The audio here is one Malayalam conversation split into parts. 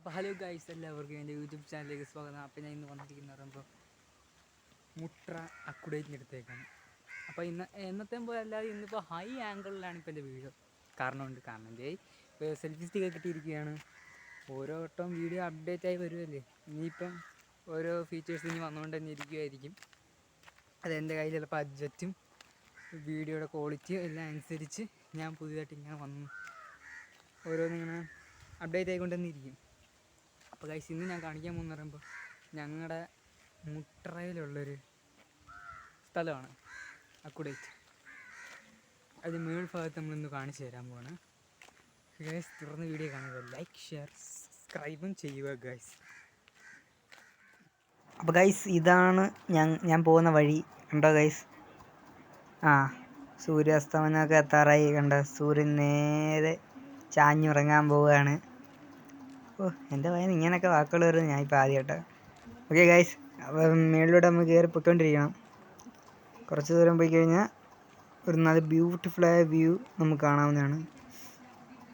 അപ്പോൾ ഹലോ ഗൈസ്, എല്ലാവർക്കും എൻ്റെ യൂട്യൂബ് ചാനലിലേക്ക് സ്വാഗതം. അപ്പോൾ ഞാൻ ഇന്ന് വന്നിരിക്കുന്നത് പറയുമ്പോൾ മുട്ര അക്കുഡേറ്റിൻ്റെ അടുത്തേക്കാണ്. അപ്പോൾ എന്നത്തെ പോലെ അല്ലാതെ ഇന്നിപ്പോൾ ഹൈ ആംഗിളിലാണ് ഇപ്പോൾ എൻ്റെ വീഡിയോ. കാരണമുണ്ട്, എൻ്റെ ഇപ്പോൾ സെൽഫി സ്റ്റിക്ക് കിട്ടിയിരിക്കുകയാണ്. ഓരോ വട്ടവും വീഡിയോ അപ്ഡേറ്റ് ആയി വരുമല്ലേ, ഇനിയിപ്പം ഓരോ ഫീച്ചേഴ്സ് ഇനി വന്നുകൊണ്ട് തന്നെ ഇരിക്കുമായിരിക്കും. അതെൻ്റെ കയ്യിലുള്ള ബഡ്ജറ്റും വീഡിയോയുടെ ക്വാളിറ്റിയും എല്ലാം അനുസരിച്ച് ഞാൻ പുതിയതായിട്ട് ഇങ്ങനെ വന്നു ഓരോന്നിങ്ങനെ അപ്ഡേറ്റ് ആയിക്കൊണ്ട് തന്നെ ഇരിക്കും. അപ്പോൾ ഗൈസ്, ഇന്ന് ഞാൻ കാണിക്കാൻ പോകുന്ന പറയുമ്പോൾ ഞങ്ങളുടെ മുട്രയിലുള്ളൊരു സ്ഥലമാണ് അക്കുഡേറ്റ്. അത് മേൽഭാഗത്ത് നമ്മളിന്ന് കാണിച്ചു തരാൻ പോവാണ് ഗൈസ്. തുറന്ന് വീഡിയോ കാണുക, ലൈക്ക് ഷെയർ സബ്സ്ക്രൈബും ചെയ്യുക ഗൈസ്. അപ്പോൾ ഗൈസ്, ഇതാണ് ഞാൻ പോകുന്ന വഴി. കണ്ടോ ഗൈസ്? സൂര്യാസ്തമനമൊക്കെ എത്താറായി. കണ്ട, സൂര്യൻ നേരെ ചാഞ്ഞുറങ്ങാൻ പോവുകയാണ്. എൻ്റെ വയന്ന് ഇങ്ങനെയൊക്കെ വാക്കുകൾ വരുന്നത് ഞാൻ ഇപ്പോൾ ആദ്യമായിട്ടാണ്. ഓക്കെ ഗൈസ്, അപ്പം മേളിലൂടെ നമ്മൾ കയറി പൊയ്ക്കൊണ്ടിരിക്കണം. കുറച്ച് ദൂരം പോയി കഴിഞ്ഞാൽ ഒരു നല്ല ബ്യൂട്ടിഫുള്ളായ വ്യൂ നമുക്ക് കാണാവുന്നതാണ്.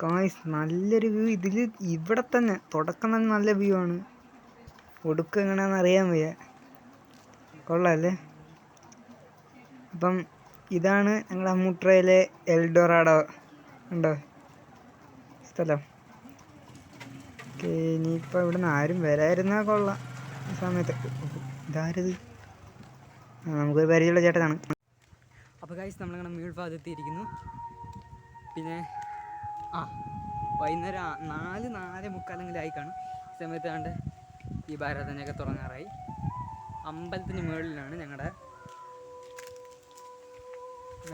ഗൈസ്, നല്ലൊരു വ്യൂ. ഇവിടെ തന്നെ തുടക്കം തന്നെ നല്ല വ്യൂ ആണ്. ഒടുക്കം എങ്ങനെയാണെന്ന് അറിയാൻ വയ്യ. കൊള്ളാമല്ലേ? അപ്പം ഇതാണ് ഞങ്ങളുടെ മുട്രയിലെ എൽഡോറാഡോ. ഉണ്ടോ സ്ഥലം? ഓക്കെ, ഇനിയിപ്പോൾ ഇവിടെ നിന്ന് ആരും വരായിരുന്നാൽ കൊള്ളാം ഈ സമയത്ത്. ഇതാരത്? നമുക്കൊരു പരിചയമുള്ള ചേട്ടനാണ്. അപ്പോൾ ഗൈസ്, നമ്മളിങ്ങനെ മേൽഭാഗത്തെത്തിയിരിക്കുന്നു. പിന്നെ വൈകുന്നേരം 4-4:45 കാണും. ഈ സമയത്ത് കണ്ട് ഈ ഭാരതനൊക്കെ തുടങ്ങാറായി. അമ്പലത്തിന് മുകളിലാണ് ഞങ്ങളുടെ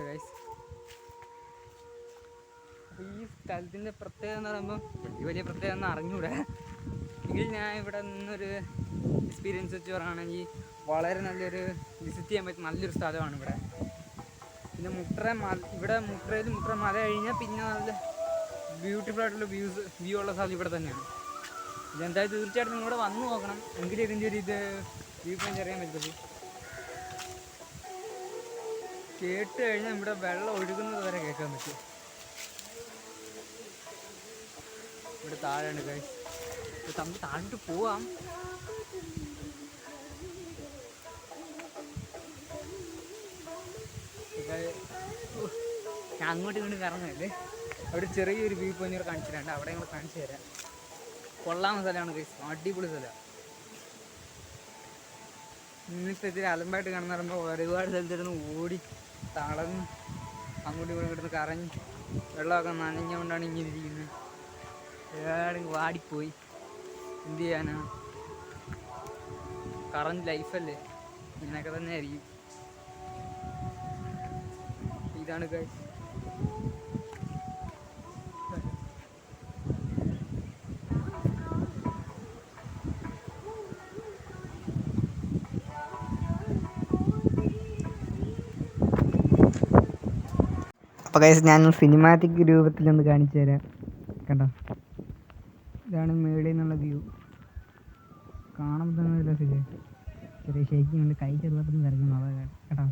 ഗൈസ്. അപ്പോൾ ഈ സ്ഥലത്തിൻ്റെ പ്രത്യേകത എന്ന് പറയുമ്പോൾ വലിയ പ്രത്യേകത ഒന്നും അറിഞ്ഞൂടെ. എങ്കിൽ ഞാൻ ഇവിടെ നിന്നൊരു എക്സ്പീരിയൻസ് വെച്ച് പറയുകയാണെങ്കിൽ വളരെ നല്ലൊരു വിസിറ്റ് ചെയ്യാൻ പറ്റിയ നല്ലൊരു സ്ഥലമാണ് ഇവിടെ. പിന്നെ ഇവിടെ മുട്ര മല കഴിഞ്ഞാൽ പിന്നെ നല്ല ബ്യൂട്ടിഫുൾ ആയിട്ടുള്ള വ്യൂ ഉള്ള സ്ഥലം ഇവിടെ തന്നെയാണ്. ഇതെന്തായാലും തീർച്ചയായിട്ടും നിങ്ങളിവിടെ വന്ന് നോക്കണം, എങ്കിലും ഇതിൻ്റെ ഒരു വ്യൂ പോയിന്റ് അറിയാൻ പറ്റുള്ളൂ. കേട്ട് കഴിഞ്ഞാൽ ഇവിടെ വെള്ളം ഒഴുകുന്നത് വരെ കേൾക്കാൻ പറ്റും. ഇവിടെ താഴെയാണ് ഗൈസ്. നമുക്ക് താഴോട്ട് പോവാം. ഞാൻ അങ്ങോട്ടും ഇങ്ങോട്ടും കറങ്ങല്ലേ. അവിടെ ചെറിയൊരു വ്യൂ പോയിന്റ് കാണിച്ചിട്ടുണ്ട്, അവിടെ ഞങ്ങൾ കാണിച്ചു തരാം. കൊള്ളാവുന്ന സ്ഥലമാണ് ഗൈസ്, അടിപൊളി സ്ഥലമാണ്. ഇന്നത്തെ ഇത്തിരി അലമ്പായിട്ട് കാണുന്ന പറയുമ്പോൾ ഒരുപാട് സ്ഥലത്തിരുന്ന് ഓടി തളർന്ന് അങ്ങോട്ടും ഇങ്ങോട്ടും കിടന്ന് കറങ്ങി വെള്ളമൊക്കെ നനഞ്ഞുകൊണ്ടാണ് ഇങ്ങനെ ഇരിക്കുന്നത്. ഏടെങ്കിലും വാടിപ്പോയി എന്ത് ചെയ്യാനാ? കറണ്ട് ലൈഫല്ലേ, ഇങ്ങനെയൊക്കെ തന്നെ ആയിരിക്കും. ഇതാണ് ഗൈസ്. അപ്പോൾ ഗൈസ്, ഞാൻ സിനിമാറ്റിക് രൂപത്തിലൊന്ന് കാണിച്ചു തരാം. കണ്ടോ, ഇതാണ് മേളിൽ നിന്നുള്ള വ്യൂ. കാണുമ്പോൾ തന്നെ ഒരു രസമില്ലേ? ചെറിയ ഷേക്കിംഗ് ഉണ്ട്, കൈ ചെറുതായിട്ടൊന്ന് വരയ്ക്കുന്നു. അതാ കേട്ടോ,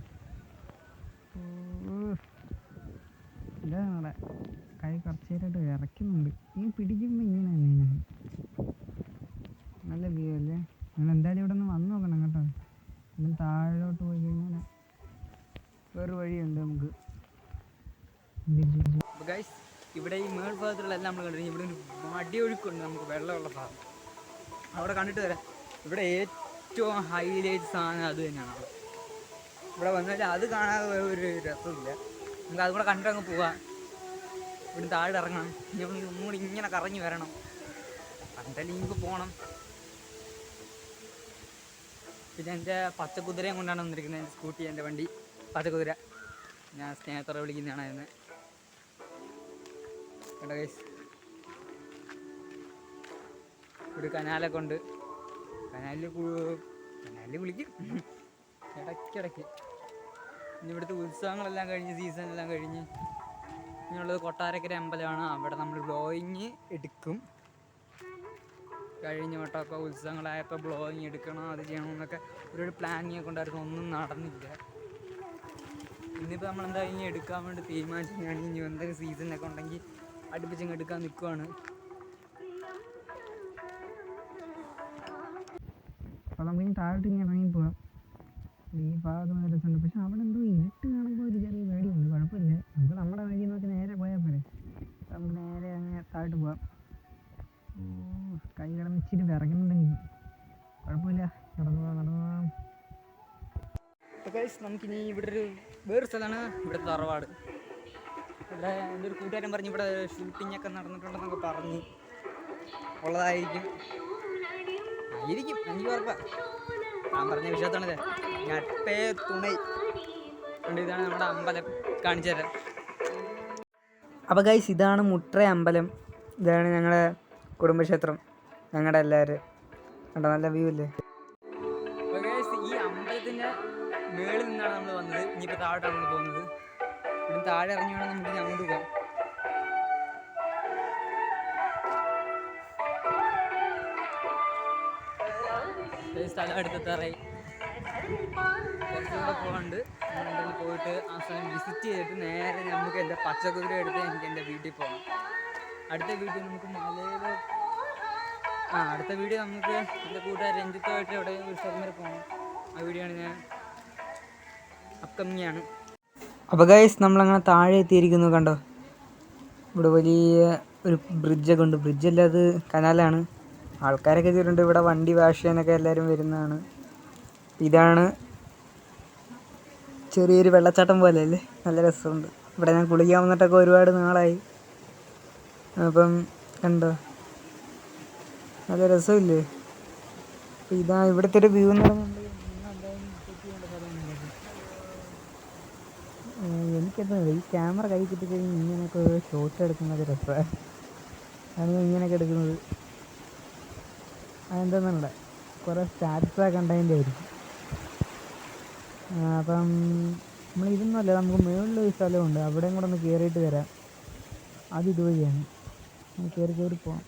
ഇതാ നമ്മളെ കൈ കുറച്ച് നേരമായിട്ട് വിറയ്ക്കുന്നുണ്ട്. ഈ പിടിക്കുമ്പോൾ ഇങ്ങനെ തന്നെ നല്ല വ്യൂ അല്ലേ? നിങ്ങൾ എന്തായാലും ഇവിടെ നിന്ന് വന്ന് നോക്കണം കേട്ടോ. പിന്നെ താഴോട്ട് പോയി കഴിഞ്ഞാൽ വേറൊരു വഴിയുണ്ട് നമുക്ക്. അപ്പോൾ ഗൈസ്, ഇവിടെ ഈ മേൽഭാഗത്തുള്ള എല്ലാം നമ്മൾ കണ്ടിരുന്നു. ഇവിടെ ഒരു മടിയൊഴുക്കുണ്ട്, നമുക്ക് വെള്ളമുള്ള ഭാഗം അവിടെ കണ്ടിട്ട് വരാം. ഇവിടെ ഏറ്റവും ഹൈലൈറ്റ് സാധനം അത് തന്നെയാണ്. ഇവിടെ വന്നാൽ അത് കാണാതെ ഒരു രസമില്ല. നമുക്ക് അതുകൂടെ കണ്ടിട്ടങ്ങ് പോവാം. ഇവിടെ താഴെ ഇറങ്ങണം, ഒന്നുകൂടി ഇങ്ങനെ കറങ്ങി വരണം. എന്തായാലും ഇനിയിപ്പോൾ പോകണം. പിന്നെ എൻ്റെ പച്ചക്കുതിരയും കൊണ്ടാണ് വന്നിരിക്കുന്നത്. എൻ്റെ സ്കൂട്ടി, എൻ്റെ വണ്ടി പച്ചക്കുതിര. ഞാൻ സ്നേഹത്തോടെ വിളിക്കുന്നതാണ്. കേട്ടോ ഗൈസ്, ഒരു കനാലൊക്കെ ഉണ്ട്. കനാലിൽ വിളിക്കും ഇടയ്ക്കിടയ്ക്ക്. ഇനി ഇവിടുത്തെ ഉത്സവങ്ങളെല്ലാം കഴിഞ്ഞ്, സീസണെല്ലാം കഴിഞ്ഞ് ഇനിയുള്ളത് കൊട്ടാരക്കര അമ്പലമാണ്. അവിടെ നമ്മൾ ബ്ലോയിങ് എടുക്കും. കഴിഞ്ഞ വട്ടമൊക്കെ ഉത്സവങ്ങളായപ്പോൾ ബ്ലോയിങ് എടുക്കണം, അത് ചെയ്യണമെന്നൊക്കെ ഒരു പ്ലാനിങ് ഒക്കെ ഉണ്ടായിരുന്നു. ഒന്നും നടന്നില്ല. ഇന്നിപ്പോൾ നമ്മളെന്താ ഇനി എടുക്കാൻ വേണ്ടി തീരുമാനിച്ചു. ഞാൻ ഇനി എന്തെങ്കിലും സീസണൊക്കെ ഉണ്ടെങ്കിൽ അടുപ്പിച്ചങ്ങ് എടുക്കാൻ നിൽക്കുവാണ്. അപ്പോൾ നമുക്കിനി താഴോട്ട് ഇനി ഇറങ്ങി പോകാം. ഈ ഭാഗത്ത് നല്ല രസമുണ്ട്. പക്ഷെ അവിടെ എന്തോ ഇരുട്ട് കാണുമ്പോൾ ഒരു ചെറിയ പേടിയുണ്ട്. കുഴപ്പമില്ല, നമുക്ക് നമ്മുടെ വഴി നോക്കി നേരെ പോയാൽ പോരെ. നമുക്ക് നേരെ അങ്ങനെ താഴോട്ട് പോകാം. കൈ കിടന്ന് ഇച്ചിരി വിറകുന്നുണ്ടെങ്കിൽ കുഴപ്പമില്ല, നടന്നു പോകാം. അപ്പോൾ ഗൈസ് നമുക്കിനി ഇവിടെ വേറൊരു സ്ഥലമാണ് ഇവിടുത്തെ തറവാട്. ഇവിടെ എൻ്റെ ഒരു കൂട്ടുകാരൻ പറഞ്ഞ് ഇവിടെ ഷൂട്ടിങ്ങൊക്കെ നടന്നിട്ടുണ്ടെന്നൊക്കെ പറഞ്ഞ് ഉള്ളതായിരിക്കും. എനിക്ക് ഉറപ്പാണ്. ഞാൻ പറഞ്ഞ വിശ്വാസമാണിത്. ഞട്ടേ തുണൈ കൊണ്ട് ഇതാണ് നമ്മുടെ അമ്പലം. കാണിച്ചു തരാം. അപ്പോൾ ഗൈസ് ഇതാണ് മുട്ട്ര അമ്പലം. ഇതാണ് ഞങ്ങളുടെ കുടുംബക്ഷേത്രം. ഞങ്ങളുടെ എല്ലാവരും കണ്ടോ, നല്ല വ്യൂ അല്ലേ. അപ്പോൾ ഗൈസ് ഈ അമ്പലത്തിൻ്റെ മേളിൽ നിന്നാണ് നമ്മൾ വന്നത്. ഇനിയിപ്പോൾ താഴോട്ടാണ് നമ്മൾ പോകുന്നത്. ഇവിടെ താഴെ ഇറങ്ങി വേണം നമുക്ക് ഇനി അങ്ങോട്ട് പോകാം. സ്ഥലം എടുത്തെത്താറായി. കുറച്ചുകൂടെ പോകാണ്ട്. എന്തെങ്കിലും പോയിട്ട് ആ സ്ഥലം വിസിറ്റ് ചെയ്തിട്ട് നേരെ നമുക്ക് എൻ്റെ പച്ചക്കുതിര എടുത്ത് എനിക്ക് എൻ്റെ വീട്ടിൽ പോകണം. അടുത്ത വീഡിയോ നമുക്ക് അടുത്ത വീഡിയോ നമുക്ക് എൻ്റെ കൂട്ടുകാർ രഞ്ജിത്തുമായിട്ട് എവിടെ ഒരു സ്ഥലം വരെ പോകണം. ആ വീഡിയോ ആണ് ഞാൻ അപ്കമിങ് ആണ്. അപ്പോൾ ഗൈസ് നമ്മളങ്ങനെ താഴെ എത്തിയിരിക്കുന്നു. കണ്ടോ, ഇവിടെ വലിയ ഒരു ബ്രിഡ്ജൊക്കെ ഉണ്ട്. ബ്രിഡ്ജല്ല, അത് കനാലാണ്. ആൾക്കാരൊക്കെ എത്തിയിട്ടുണ്ട്. ഇവിടെ വണ്ടി വാഷ് ചെയ്യാനൊക്കെ എല്ലാവരും വരുന്നതാണ്. ഇതാണ് ചെറിയൊരു വെള്ളച്ചാട്ടം പോലെ അല്ലേ, നല്ല രസമുണ്ട്. ഇവിടെ ഞാൻ കുളിക്കാൻ വന്നിട്ടൊക്കെ ഒരുപാട് നാളായി. അപ്പം കണ്ടോ, നല്ല രസമില്ലേ. അപ്പം ഇതാ ഇവിടുത്തെ ഒരു വ്യൂ എന്ന് പറയുന്നത്. എനിക്കെന്താ ഈ ക്യാമറ കൈ കിട്ടിക്കഴിഞ്ഞ് ഇങ്ങനെയൊക്കെ ഷോട്ട് എടുക്കുന്നത് രസമാണ്. ആണ് ഇങ്ങനെയൊക്കെ എടുക്കുന്നത്. അതെന്താണെന്നുണ്ട്, കുറേ സ്റ്റാറ്റസൊക്കെ കണ്ടതിൻ്റെ ആയിരിക്കും. അപ്പം നമ്മളിതൊന്നുമല്ല, നമുക്ക് മുകളിലൊരു സ്ഥലമുണ്ട്. അവിടെയും കൂടെ ഒന്ന് കയറിയിട്ട് വരാം. അത് ഇതുവഴിയാണ്. കയറി പോവാം.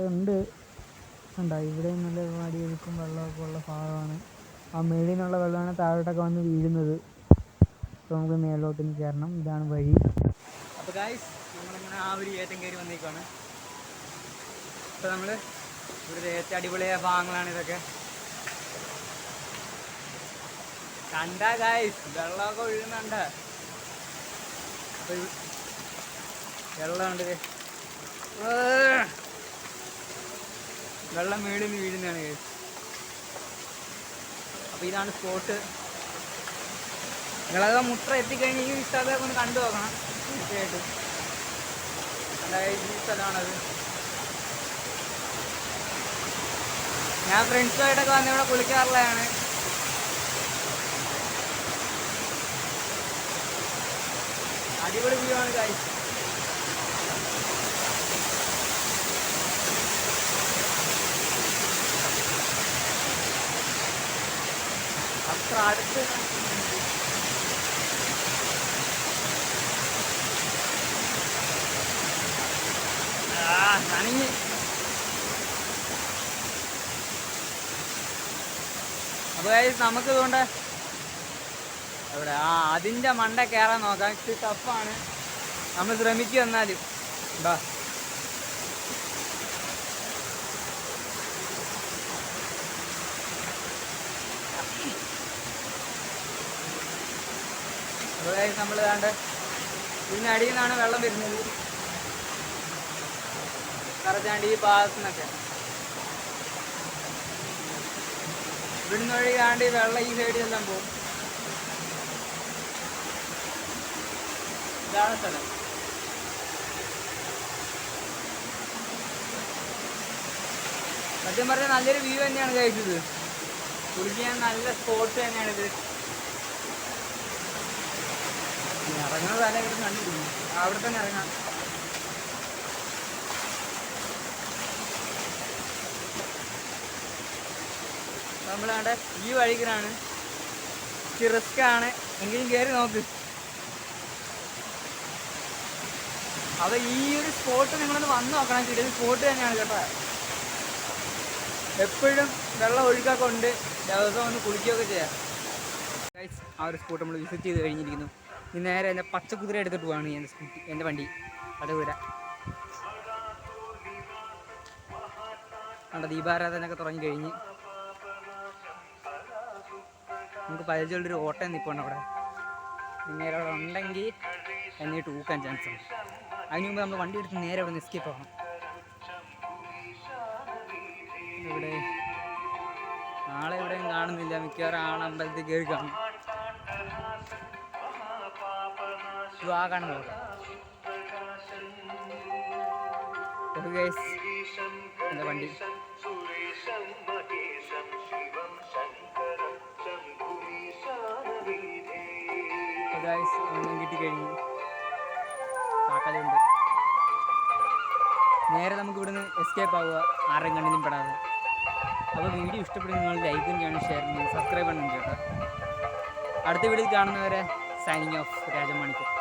ഉണ്ട് ഉണ്ടോ, ഇവിടെ നല്ല വടിയൊഴുക്കും വെള്ളമൊക്കെ ഉള്ള ഭാഗമാണ്. ആ മേളിൽ നിന്നുള്ള വെള്ളമാണ് താഴോട്ടൊക്കെ വന്ന് വീഴുന്നത്. അപ്പോൾ നമുക്ക് മേളിലോട്ട് കയറണം. ഇതാണ് വഴി. അപ്പോൾ ഗൈസ് നമ്മളിങ്ങനെ ആ ഒരു ഏറ്റം കയറി വന്നേക്കാണ്. അപ്പോൾ നമ്മൾ ഇവിടെ ഏറ്റവും അടിപൊളിയായ ഭാഗങ്ങളാണ് ഇതൊക്കെ. കണ്ട ഗൈസ് വെള്ളമൊക്കെ ഒഴുകുന്നുണ്ട്. അപ്പോൾ വെള്ളമുണ്ട്, വെള്ളം മേളിൽ നിന്ന് വീഴുന്നതാണ് ഗൈസ്. അപ്പോൾ ഇതാണ് സ്പോട്ട്. നിങ്ങളത് മുട്ട്ര എത്തിക്കഴിഞ്ഞ് ഈ സ്ഥലമൊക്കെ ഒന്ന് കണ്ടു നോക്കണം തീർച്ചയായിട്ടും. ഈ സ്ഥലമാണത്. ഞാൻ ഫ്രണ്ട്സുമായിട്ടൊക്കെ വന്ന് ഇവിടെ കുളിക്കാറുള്ളതാണ്. അടിപൊളി വ്യൂ ആണ് ഗൈസ്. അത്ര അടുത്ത് നനഞ്ഞ്. അപ്പോൾ ഗൈസ് നമുക്ക് ഇതുകൊണ്ട് എവിടെ അതിൻ്റെ മണ്ട കയറാൻ നോക്കാം. ഇച്ചിരി ടഫാണ്, നമ്മൾ ശ്രമിക്കും എന്നാലും. ബാ അപ്പോൾ ഗൈസ് നമ്മൾ വേണ്ട ഇതിനടിയിൽ നിന്നാണ് വെള്ളം വരുന്നത്. കറച്ചാണ്ട് ഈ ഭാഗത്തു നിന്നൊക്കെ ഇവിടുന്ന് ഒഴികാണ്ട് ഈ വെള്ളം ഈ സൈഡിലെല്ലാം പോകും. ഇതാണ് സ്ഥലം. സത്യം പറഞ്ഞാൽ നല്ലൊരു വ്യൂ തന്നെയാണ് കഴിച്ചത്. കുളിക്കാൻ നല്ല സ്പോട്ട് തന്നെയാണിത്. ഇറങ്ങുന്ന സ്ഥലം ഇവിടെ കണ്ടിരുന്നു, അവിടെ തന്നെ ഇറങ്ങാം. നമ്മളാണ്ട് ഈ വഴിക്കാണ്. ഇച്ചിരി റിസ്ക് ആണ്, എങ്കിലും കയറി നോക്ക്. അപ്പോൾ ഈ ഒരു സ്പോട്ട് നിങ്ങളൊന്ന് വന്ന് നോക്കണം. കിടിലൻ സ്പോട്ട് തന്നെയാണ് കേട്ടോ. എപ്പോഴും വെള്ളം ഒഴുക്കൊക്കെ ഉണ്ട്, ദിവസം ഒന്ന് കുളിക്കുകയൊക്കെ ചെയ്യാം. ആ ഒരു സ്പോട്ട് നമ്മൾ വിസിറ്റ് ചെയ്ത് കഴിഞ്ഞിരിക്കുന്നു. ഇനി നേരെ എൻ്റെ പച്ചക്കുതിര എടുത്തിട്ട് പോവാണ് എൻ്റെ എൻ്റെ വണ്ടി. പച്ചക്കുതിര അവിടെ ദീപാരാധനയൊക്കെ തുടങ്ങി കഴിഞ്ഞ് നമുക്ക് പരിചയമുള്ളൊരു ഓട്ടം നിൽപ്പുണ്ട് അവിടെ. നേരെ അവിടെ ഉണ്ടെങ്കിൽ എന്നിട്ട് ഊക്കാൻ ചാൻസ് ഉണ്ട്. അതിന് മുമ്പ് നമ്മൾ വണ്ടി എടുത്ത് നേരെ അവിടെ നിന്ന് എസ്കേപ്പ് ആവണം. ഇവിടെ ആളെ എവിടെയും കാണുന്നില്ല. മിക്കവാറും ആളമ്പലത്തിൽ കയറി കാണും. ആ കാണുന്നു എൻ്റെ വണ്ടി. ഒന്നും കിട്ടിക്കഴിഞ്ഞു. താക്കലുണ്ട്. നേരെ നമുക്ക് ഇവിടുന്ന് എസ്കേപ്പ് ആവുക, ആരെയും കണ്ണിനും പെടാതെ. അപ്പോൾ വീഡിയോ ഇഷ്ടപ്പെടുന്ന നിങ്ങൾ ലൈക്കും ചെയ്യണം, ഷെയർ ചെയ്യണം, സബ്സ്ക്രൈബ് ചെയ്യണം കേട്ടോ. അടുത്ത വീഡിയോയിൽ കാണുന്നവരെ സൈനിങ് ഓഫ് രാജമാണിക്യം.